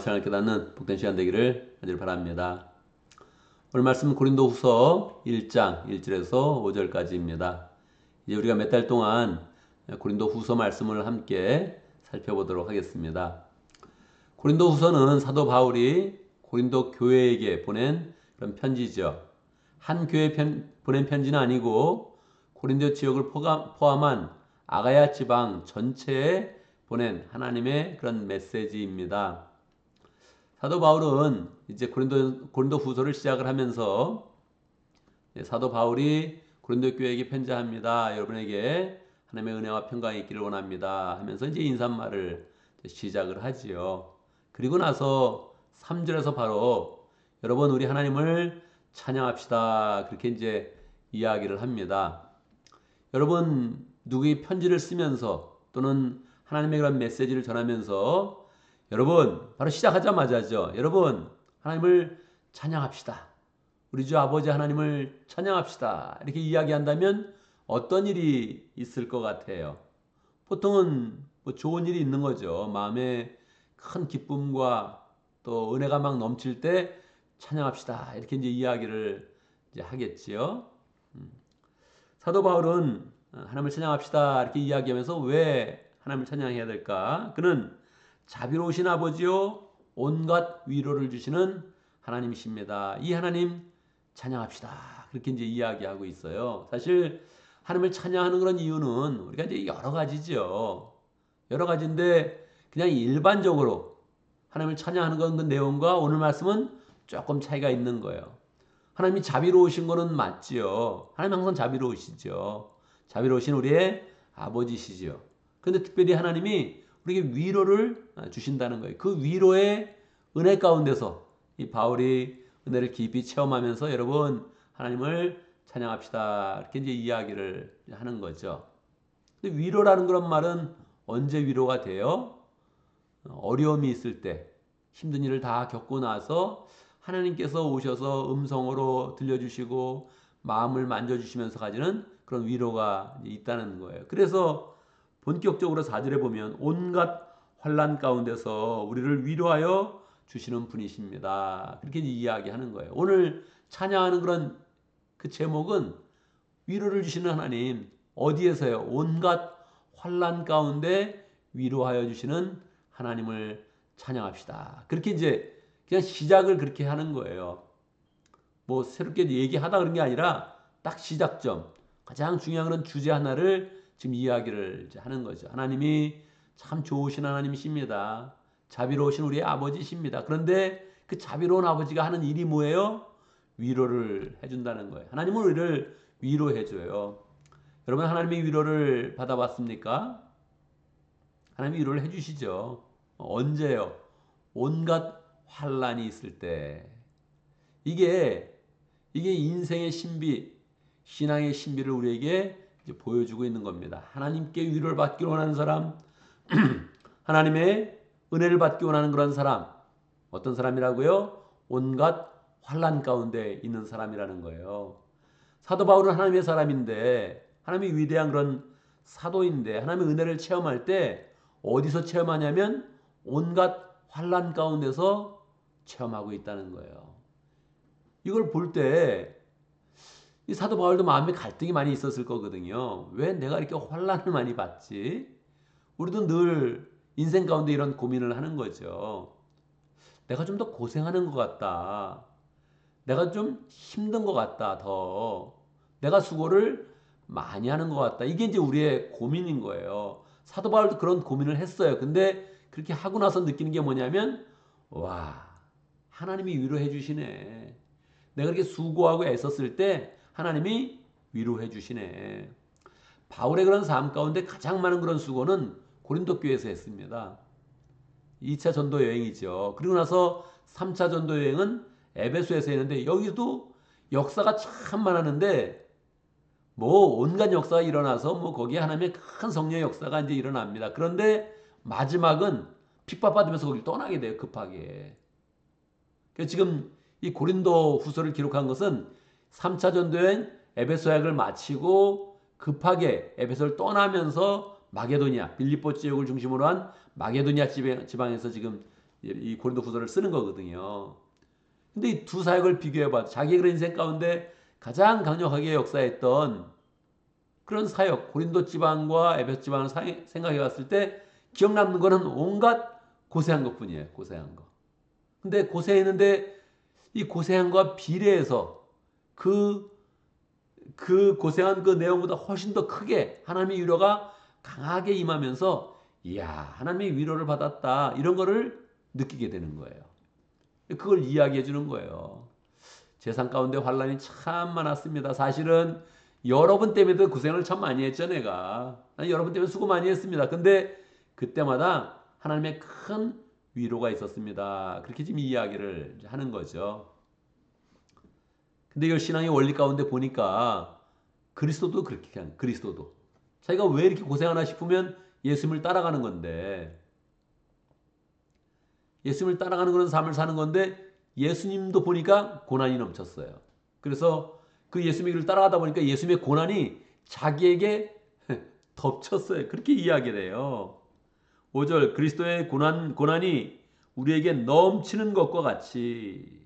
신앙생활 깨닫는 복된 시간 되기를 간절히 바랍니다. 오늘 말씀은 고린도후서 1장 1절에서 5절까지입니다. 이제 우리가 몇 달 동안 고린도후서 말씀을 함께 살펴보도록 하겠습니다. 고린도후서는 사도 바울이 고린도 교회에게 보낸 그런 편지죠. 한 교회 보낸 편지는 아니고 고린도 지역을 포함한 아가야 지방 전체에 보낸 하나님의 그런 메시지입니다. 사도 바울은 이제 고린도 후서를 시작을 하면서 사도 바울이 고린도 교회에게 편지합니다. 여러분에게 하나님의 은혜와 평강이 있기를 원합니다. 하면서 이제 인사말을 시작을 하지요. 그리고 나서 3절에서 바로 여러분 우리 하나님을 찬양합시다. 그렇게 이제 이야기를 합니다. 여러분 누구의 편지를 쓰면서 또는 하나님의 그런 메시지를 전하면서 여러분 바로 시작하자마자죠. 여러분 하나님을 찬양합시다. 우리 주 아버지 하나님을 찬양합시다. 이렇게 이야기한다면 어떤 일이 있을 것 같아요? 보통은 뭐 좋은 일이 있는 거죠. 마음에 큰 기쁨과 또 은혜가 막 넘칠 때 찬양합시다. 이렇게 이제 이야기를 이제 하겠지요. 사도 바울은 하나님을 찬양합시다. 이렇게 이야기하면서 왜 하나님을 찬양해야 될까? 그는 자비로우신 아버지요 온갖 위로를 주시는 하나님이십니다. 이 하나님 찬양합시다. 그렇게 이제 이야기하고 있어요. 사실 하나님을 찬양하는 그런 이유는 우리가 이제 여러 가지죠. 여러 가지인데 그냥 일반적으로 하나님을 찬양하는 건 그 내용과 오늘 말씀은 조금 차이가 있는 거예요. 하나님이 자비로우신 거는 맞지요. 하나님 항상 자비로우시죠. 자비로우신 우리의 아버지시죠. 그런데 특별히 하나님이 우리에게 위로를 주신다는 거예요. 그 위로의 은혜 가운데서 이 바울이 은혜를 깊이 체험하면서 여러분 하나님을 찬양합시다. 이렇게 이제 이야기를 하는 거죠. 근데 위로라는 그런 말은 언제 위로가 돼요? 어려움이 있을 때, 힘든 일을 다 겪고 나서 하나님께서 오셔서 음성으로 들려주시고 마음을 만져주시면서 가지는 그런 위로가 있다는 거예요. 그래서 본격적으로 4절에 보면 온갖 환난 가운데서 우리를 위로하여 주시는 분이십니다. 그렇게 이야기하는 거예요. 오늘 찬양하는 그런 그 제목은 위로를 주시는 하나님, 어디에서요? 온갖 환난 가운데 위로하여 주시는 하나님을 찬양합시다. 그렇게 이제 그냥 시작을 그렇게 하는 거예요. 뭐 새롭게 얘기하다 그런 게 아니라 딱 시작점, 가장 중요한 그런 주제 하나를 지금 이야기를 하는 거죠. 하나님이 참 좋으신 하나님이십니다. 자비로우신 우리의 아버지십니다. 그런데 그 자비로운 아버지가 하는 일이 뭐예요? 위로를 해준다는 거예요. 하나님은 우리를 위로해줘요. 여러분 하나님의 위로를 받아봤습니까? 하나님이 위로를 해주시죠. 언제요? 온갖 환란이 있을 때. 이게 인생의 신비, 신앙의 신비를 우리에게 이제 보여주고 있는 겁니다. 하나님께 위로를 받기 원하는 사람, 하나님의 은혜를 받기 원하는 그런 사람, 어떤 사람이라고요? 온갖 환란 가운데 있는 사람이라는 거예요. 사도 바울은 하나님의 사람인데, 하나님의 위대한 그런 사도인데, 하나님의 은혜를 체험할 때 어디서 체험하냐면 온갖 환란 가운데서 체험하고 있다는 거예요. 이걸 볼 때 이 사도 바울도 마음에 갈등이 많이 있었을 거거든요. 왜 내가 이렇게 환란을 많이 받지? 우리도 늘 인생 가운데 이런 고민을 하는 거죠. 내가 좀 더 고생하는 것 같다. 내가 좀 힘든 것 같다. 더 내가 수고를 많이 하는 것 같다. 이게 이제 우리의 고민인 거예요. 사도 바울도 그런 고민을 했어요. 근데 그렇게 하고 나서 느끼는 게 뭐냐면 와, 하나님이 위로해 주시네. 내가 그렇게 수고하고 애썼을 때 하나님이 위로해 주시네. 바울의 그런 삶 가운데 가장 많은 그런 수고는 고린도 교회에서 했습니다. 2차 전도 여행이죠. 그리고 나서 3차 전도 여행은 에베소에서 했는데 여기도 역사가 참 많았는데 뭐 온갖 역사가 일어나서 뭐 거기에 하나님의 큰 성령의 역사가 이제 일어납니다. 그런데 마지막은 핍박받으면서 거기를 떠나게 돼요. 급하게. 그래서 지금 이 고린도 후서를 기록한 것은 3차 전도여행 에베소 여행을 마치고 급하게 에베소를 떠나면서 마게도니아, 빌립보 지역을 중심으로 한 마게도니아 지방에서 지금 이 고린도 후서를 쓰는 거거든요. 근데 이 두 사역을 비교해봐도 자기의 그런 인생 가운데 가장 강력하게 역사했던 그런 사역, 고린도 지방과 에베소 지방을 생각해 봤을 때 기억 남는 거는 온갖 고생한 것 뿐이에요. 고생한 거. 근데 고생했는데 이 고생한 비례해서 그 고생한 그 내용보다 훨씬 더 크게 하나님의 위로가 강하게 임하면서 이야, 하나님의 위로를 받았다. 이런 거를 느끼게 되는 거예요. 그걸 이야기해 주는 거예요. 제 삶 가운데 환란이 참 많았습니다. 사실은 여러분 때문에도 고생을 참 많이 했죠, 내가. 여러분 때문에 수고 많이 했습니다. 근데 그때마다 하나님의 큰 위로가 있었습니다. 그렇게 지금 이야기를 하는 거죠. 근데 이 신앙의 원리 가운데 보니까 그리스도도 그렇게 한 그리스도도 자기가 왜 이렇게 고생하나 싶으면 예수님을 따라가는 건데 예수님을 따라가는 그런 삶을 사는 건데 예수님도 보니까 고난이 넘쳤어요. 그래서 그 예수님의 길을 따라가다 보니까 예수님의 고난이 자기에게 덮쳤어요. 그렇게 이야기를 해요. 5절 그리스도의 고난이 우리에게 넘치는 것과 같이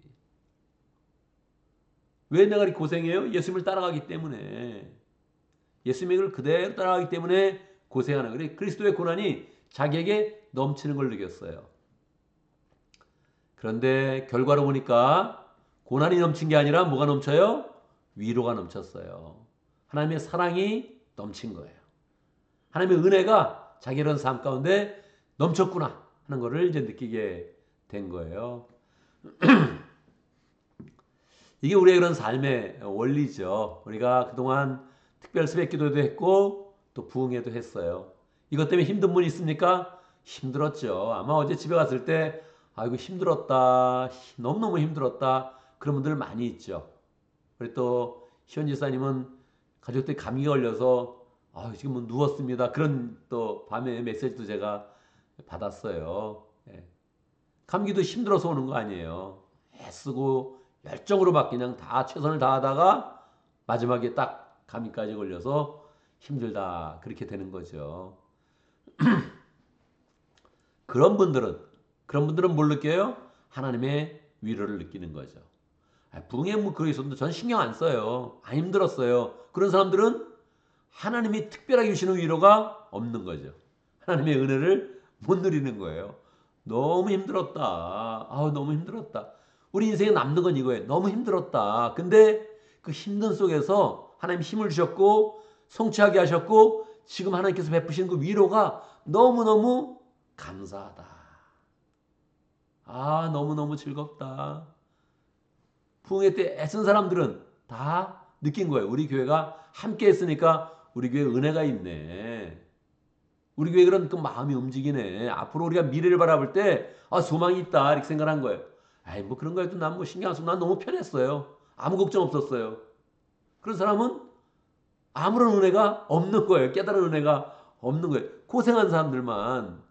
왜 내가 이렇게 고생해요? 예수님을 따라가기 때문에 예수님의 길을 그대로 따라가기 때문에 고생하는 거예요. 그리스도의 고난이 자기에게 넘치는 걸 느꼈어요. 그런데 결과로 보니까 고난이 넘친 게 아니라 뭐가 넘쳐요? 위로가 넘쳤어요. 하나님의 사랑이 넘친 거예요. 하나님의 은혜가 자기 이런 삶 가운데 넘쳤구나 하는 것을 이제 느끼게 된 거예요. 이게 우리의 그런 삶의 원리죠. 우리가 그동안 특별 새벽 기도도 했고 또 부흥회도 했어요. 이것 때문에 힘든 분 있습니까? 힘들었죠. 아마 어제 집에 갔을 때 아이고 힘들었다. 너무너무 힘들었다. 그런 분들 많이 있죠. 그리고 또 시원 지사님은 가족들이 감기가 걸려서 지금 뭐 누웠습니다. 그런 또 밤에 메시지도 제가 받았어요. 예. 감기도 힘들어서 오는 거 아니에요. 애쓰고 열정으로 막 그냥 다 최선을 다하다가 마지막에 딱 감기까지 걸려서 힘들다 그렇게 되는 거죠. 그런 분들은 뭘 느껴요? 하나님의 위로를 느끼는 거죠. 부흥회 뭐 그거 있었는데 전 신경 안 써요. 안 힘들었어요. 그런 사람들은 하나님이 특별하게 주시는 위로가 없는 거죠. 하나님의 은혜를 못 누리는 거예요. 너무 힘들었다. 너무 힘들었다. 우리 인생에 남는 건 이거예요. 너무 힘들었다. 근데 그 힘든 속에서 하나님 힘을 주셨고 성취하게 하셨고 지금 하나님께서 베푸시는 그 위로가 너무너무 감사하다. 너무너무 즐겁다. 부흥회 때 애쓴 사람들은 다 느낀 거예요. 우리 교회가 함께 했으니까 우리 교회에 은혜가 있네. 우리 교회 그런 그 마음이 움직이네. 앞으로 우리가 미래를 바라볼 때 소망이 있다 이렇게 생각한 거예요. 뭐 그런 거에도 난 뭐 신경 안 쓰고 난 너무 편했어요. 아무 걱정 없었어요. 그런 사람은 아무런 은혜가 없는 거예요. 깨달은 은혜가 없는 거예요. 고생한 사람들만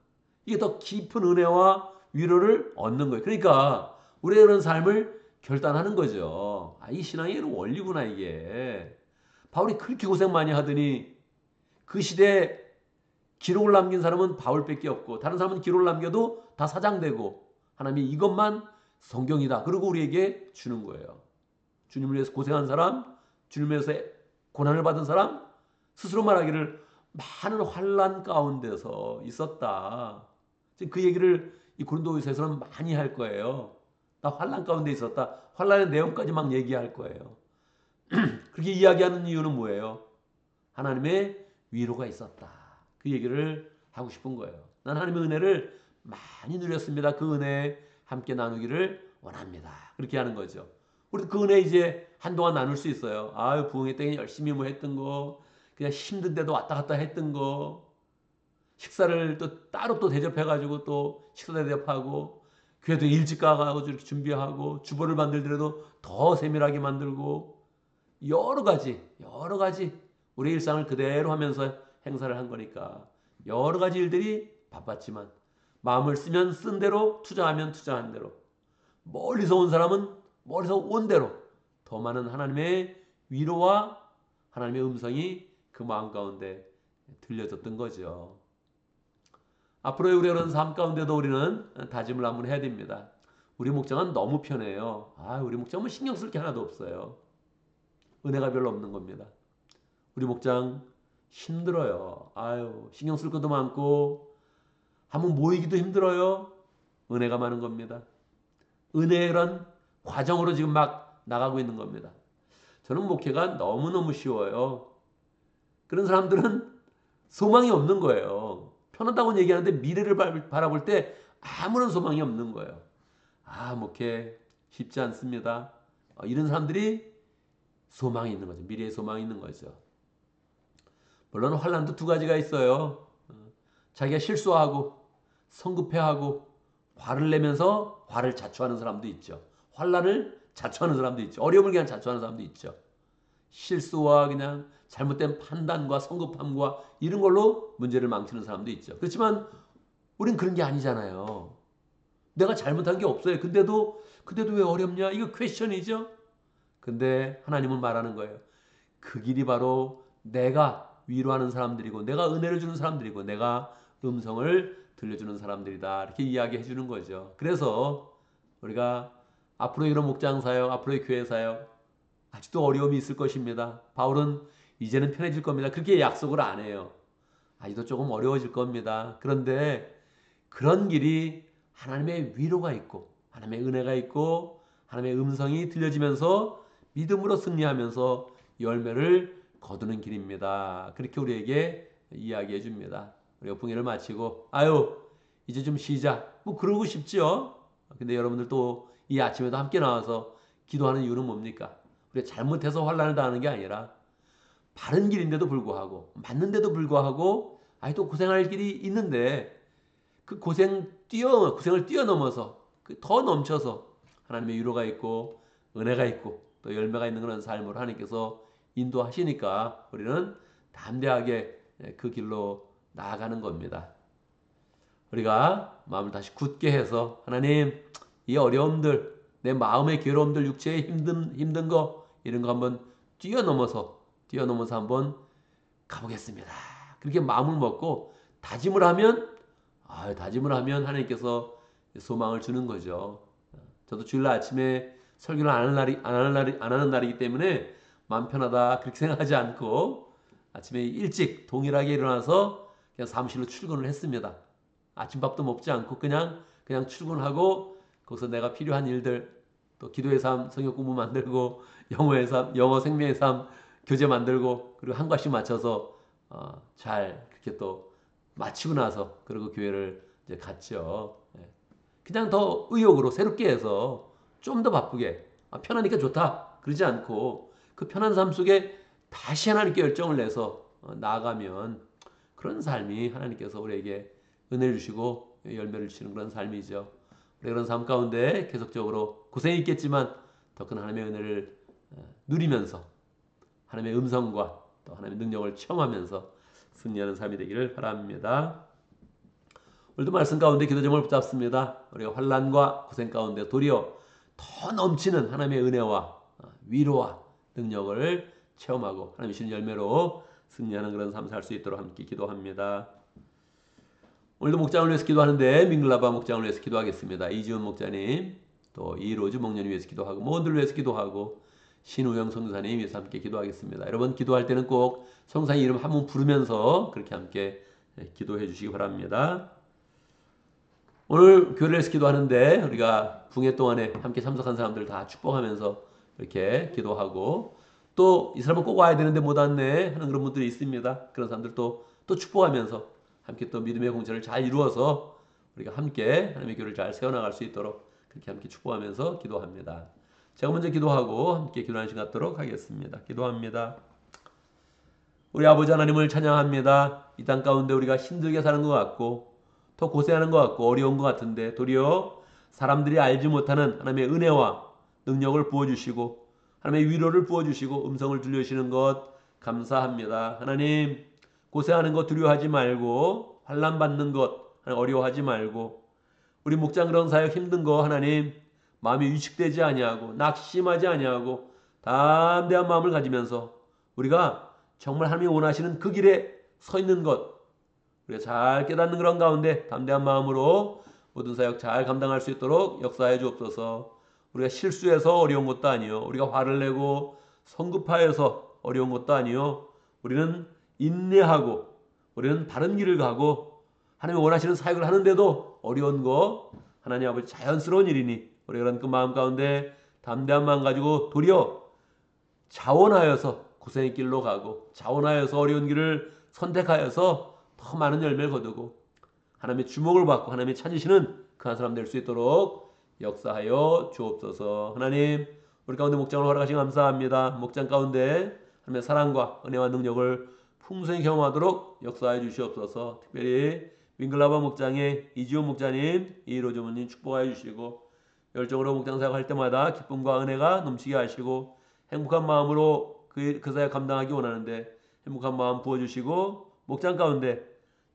이게 더 깊은 은혜와 위로를 얻는 거예요. 그러니까 우리의 그런 삶을 결단하는 거죠. 이 신앙의 원리구나 이게. 바울이 그렇게 고생 많이 하더니 그 시대에 기록을 남긴 사람은 바울밖에 없고 다른 사람은 기록을 남겨도 다 사장되고 하나님이 이것만 성경이다. 그리고 우리에게 주는 거예요. 주님을 위해서 고생한 사람, 주님을 위해서 고난을 받은 사람 스스로 말하기를 많은 환난 가운데서 있었다. 지금 그 얘기를 이 고린도후서에서는 많이 할 거예요. 나 환난 가운데 있었다. 환난의 내용까지 막 얘기할 거예요. 그렇게 이야기하는 이유는 뭐예요? 하나님의 위로가 있었다. 그 얘기를 하고 싶은 거예요. 난 하나님의 은혜를 많이 누렸습니다. 그 은혜 함께 나누기를 원합니다. 그렇게 하는 거죠. 우리도 그 은혜 이제 한동안 나눌 수 있어요. 부흥회 때 열심히 뭐 했던 거, 그냥 힘든데도 왔다 갔다 했던 거, 식사를 또 따로 또 대접해가지고 또 식사 대접하고, 교회도 일찍 가가지고 이렇게 준비하고, 주보를 만들더라도 더 세밀하게 만들고, 여러 가지 우리 일상을 그대로 하면서 행사를 한 거니까 여러 가지 일들이 바빴지만 마음을 쓰면 쓴 대로 투자하면 투자한 대로 멀리서 온 사람은 멀리서 온 대로 더 많은 하나님의 위로와 하나님의 음성이 그 마음 가운데 들려졌던 거죠. 앞으로의 우리가 그런 삶 가운데도 우리는 다짐을 한번 해야 됩니다. 우리 목장은 너무 편해요. 우리 목장은 신경 쓸 게 하나도 없어요. 은혜가 별로 없는 겁니다. 우리 목장 힘들어요. 신경 쓸 것도 많고 한번 모이기도 힘들어요. 은혜가 많은 겁니다. 은혜의 그런 과정으로 지금 막 나가고 있는 겁니다. 저는 목회가 너무너무 쉬워요. 그런 사람들은 소망이 없는 거예요. 편하다고 얘기하는데 미래를 바라볼 때 아무런 소망이 없는 거예요. 목회 쉽지 않습니다. 이런 사람들이 소망이 있는 거죠. 미래의 소망이 있는 거죠. 물론 환난도 두 가지가 있어요. 자기가 실수하고 성급해하고 화를 내면서 화를 자초하는 사람도 있죠. 환난을 자초하는 사람도 있죠. 어려움을 그냥 자초하는 사람도 있죠. 실수와 그냥 잘못된 판단과 성급함과 이런 걸로 문제를 망치는 사람도 있죠. 그렇지만 우린 그런 게 아니잖아요. 내가 잘못한 게 없어요. 근데도 왜 어렵냐? 이거 퀘스천이죠. 근데 하나님은 말하는 거예요. 그 길이 바로 내가 위로하는 사람들이고 내가 은혜를 주는 사람들이고 내가 음성을 들려주는 사람들이다. 이렇게 이야기해 주는 거죠. 그래서 우리가 앞으로의 이런 목장 사역, 앞으로의 교회 사역 아직도 어려움이 있을 것입니다. 바울은 이제는 편해질 겁니다. 그렇게 약속을 안 해요. 아직도 조금 어려워질 겁니다. 그런데 그런 길이 하나님의 위로가 있고 하나님의 은혜가 있고 하나님의 음성이 들려지면서 믿음으로 승리하면서 열매를 거두는 길입니다. 그렇게 우리에게 이야기해 줍니다. 우리가 봉회를 마치고 이제 좀 쉬자 그러고 싶죠. 근데 여러분들 또 이 아침에도 함께 나와서 기도하는 이유는 뭡니까? 우리가 잘못해서 환난을 당하는 게 아니라 바른 길인데도 불구하고 맞는데도 불구하고 또 고생할 길이 있는데 그 고생을 뛰어넘어서 더 넘쳐서 하나님의 위로가 있고 은혜가 있고 또 열매가 있는 그런 삶으로 하나님께서 인도하시니까 우리는 담대하게 그 길로 나아가는 겁니다. 우리가 마음을 다시 굳게 해서 하나님 이 어려움들 내 마음의 괴로움들 육체의 힘든 거 이런 거 한번 뛰어넘어서 한번 가보겠습니다. 그렇게 마음을 먹고 다짐을 하면 하나님께서 소망을 주는 거죠. 저도 주일날 아침에 설교를 안 하는 날이기 때문에 마음 편하다 그렇게 생각하지 않고 아침에 일찍 동일하게 일어나서 그냥 사무실로 출근을 했습니다. 아침밥도 먹지 않고 그냥 출근하고 거기서 내가 필요한 일들 또 기도의 삶, 성경 공부 만들고 영어의 삶, 영어 생명의 삶 교재 만들고 그리고 한 과씩 맞춰서 잘 그렇게 또 마치고 나서 그리고 교회를 이제 갔죠. 그냥 더 의욕으로 새롭게 해서 좀 더 바쁘게 편하니까 좋다 그러지 않고 그 편한 삶 속에 다시 하나님께 열정을 내서 나아가면 그런 삶이 하나님께서 우리에게 은혜를 주시고 열매를 주시는 그런 삶이죠. 우리 그런 삶 가운데 계속적으로 고생이 있겠지만 더 큰 하나님의 은혜를 누리면서 하나님의 음성과 또 하나님의 능력을 체험하면서 승리하는 삶이 되기를 바랍니다. 오늘도 말씀 가운데 기도 제목을 붙잡습니다. 우리가 환난과 고생 가운데 도리어 더 넘치는 하나님의 은혜와 위로와 능력을 체험하고 하나님의 주신 열매로 승리하는 그런 삶 살 수 있도록 함께 기도합니다. 오늘도 목장을 위해서 기도하는데 밍글라바 목장을 위해서 기도하겠습니다. 이지훈 목자님 또 이로즈 목련을 위해서 기도하고 모원들을 위해서 기도하고 신우영 성사님 위해서 함께 기도하겠습니다. 여러분 기도할 때는 꼭 성사님 이름 한번 부르면서 그렇게 함께 기도해 주시기 바랍니다. 오늘 교회를 위해서 기도하는데 우리가 붕해 동안에 함께 참석한 사람들 다 축복하면서 이렇게 기도하고 또 이 사람은 꼭 와야 되는데 못 왔네 하는 그런 분들이 있습니다. 그런 사람들 또 축복하면서 함께 또 믿음의 공천을 잘 이루어서 우리가 함께 하나님의 교회를 잘 세워나갈 수 있도록 그렇게 함께 축복하면서 기도합니다. 제가 먼저 기도하고 함께 기도하는 시간 갖도록 하겠습니다. 기도합니다. 우리 아버지 하나님을 찬양합니다. 이 땅 가운데 우리가 힘들게 사는 것 같고 더 고생하는 것 같고 어려운 것 같은데 도리어 사람들이 알지 못하는 하나님의 은혜와 능력을 부어주시고 하나님의 위로를 부어주시고 음성을 들려주시는 것 감사합니다. 하나님 고생하는 것 두려워하지 말고 환난 받는 것 어려워하지 말고 우리 목장 그런 사역 힘든 거 하나님 마음이 위축되지 아니하고 낙심하지 아니하고 담대한 마음을 가지면서 우리가 정말 하나님이 원하시는 그 길에 서 있는 것 우리가 잘 깨닫는 그런 가운데 담대한 마음으로 모든 사역 잘 감당할 수 있도록 역사해 주옵소서. 우리가 실수해서 어려운 것도 아니요, 우리가 화를 내고 성급하여서 어려운 것도 아니요, 우리는 인내하고 우리는 바른 길을 가고 하나님이 원하시는 사역을 하는데도 어려운 거 하나님 아버지 자연스러운 일이니 우리가 그런 그 마음 가운데 담대한 마음 가지고 도리어 자원하여서 구생의 길로 가고 자원하여서 어려운 길을 선택하여서 더 많은 열매를 거두고 하나님의 주목을 받고 하나님이 찾으시는 그 한 사람 될 수 있도록 역사하여 주옵소서. 하나님, 우리 가운데 목장을 허락하신 감사합니다. 목장 가운데 하나님의 사랑과 은혜와 능력을 풍성히 경험하도록 역사하여 주시옵소서. 특별히 윙글라바 목장의 이지훈 목자님, 이로 주문님 축복하여 주시고 열정으로 목장 사역할 때마다 기쁨과 은혜가 넘치게 하시고 행복한 마음으로 그 사역 감당하기 원하는데 행복한 마음 부어주시고 목장 가운데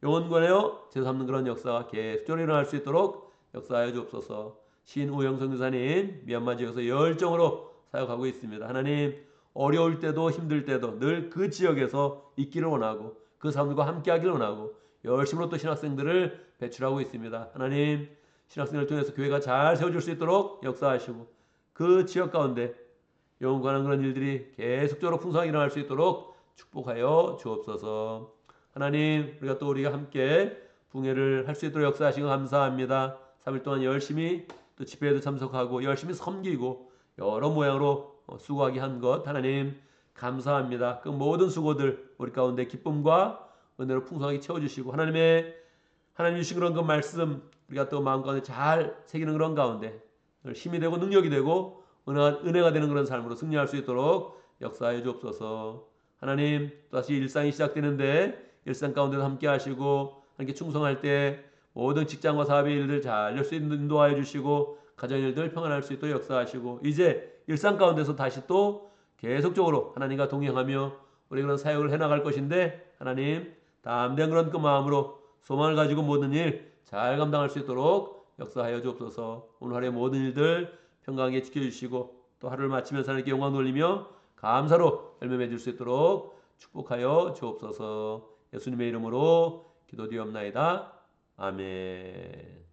영원권하여 제삼는 그런 역사가 계속적으로 일어날 수 있도록 역사하여 주옵소서. 신우영 선교사님 미얀마 지역에서 열정으로 사역하고 있습니다. 하나님, 어려울 때도 힘들 때도 늘 그 지역에서 있기를 원하고 그 사람들과 함께하기를 원하고 열심으로 또 신학생들을 배출하고 있습니다. 하나님, 신학생을 통해서 교회가 잘 세워질 수 있도록 역사하시고 그 지역 가운데 영원관한 그런 일들이 계속적으로 풍성하게 일어날 수 있도록 축복하여 주옵소서. 하나님, 우리가 함께 붕회를 할 수 있도록 역사하시고 감사합니다. 3일 동안 열심히 또 집회에도 참석하고 열심히 섬기고 여러 모양으로 수고하게 한 것 하나님 감사합니다. 그 모든 수고들 우리 가운데 기쁨과 은혜로 풍성하게 채워주시고 하나님 주신 그런 그 말씀 우리가 또 마음 가운데 잘 새기는 그런 가운데 힘이 되고 능력이 되고 은혜가 되는 그런 삶으로 승리할 수 있도록 역사해 주옵소서. 하나님, 다시 일상이 시작되는데 일상 가운데도 함께 하시고 함께 충성할 때 모든 직장과 사업의 일들 잘 될 수 있는 인도하여 주시고 가정 일들 평안할 수 있도록 역사하시고 이제 일상 가운데서 다시 또 계속적으로 하나님과 동행하며 우리 그런 사역을 해나갈 것인데 하나님, 담대한 그런 그 마음으로 소망을 가지고 모든 일 잘 감당할 수 있도록 역사하여 주옵소서. 오늘 하루의 모든 일들 평강하게 지켜주시고 또 하루를 마치면서 하나님께 영광 돌리며 감사로 열매 맺을 수 있도록 축복하여 주옵소서. 예수님의 이름으로 기도드리옵나이다. 아멘.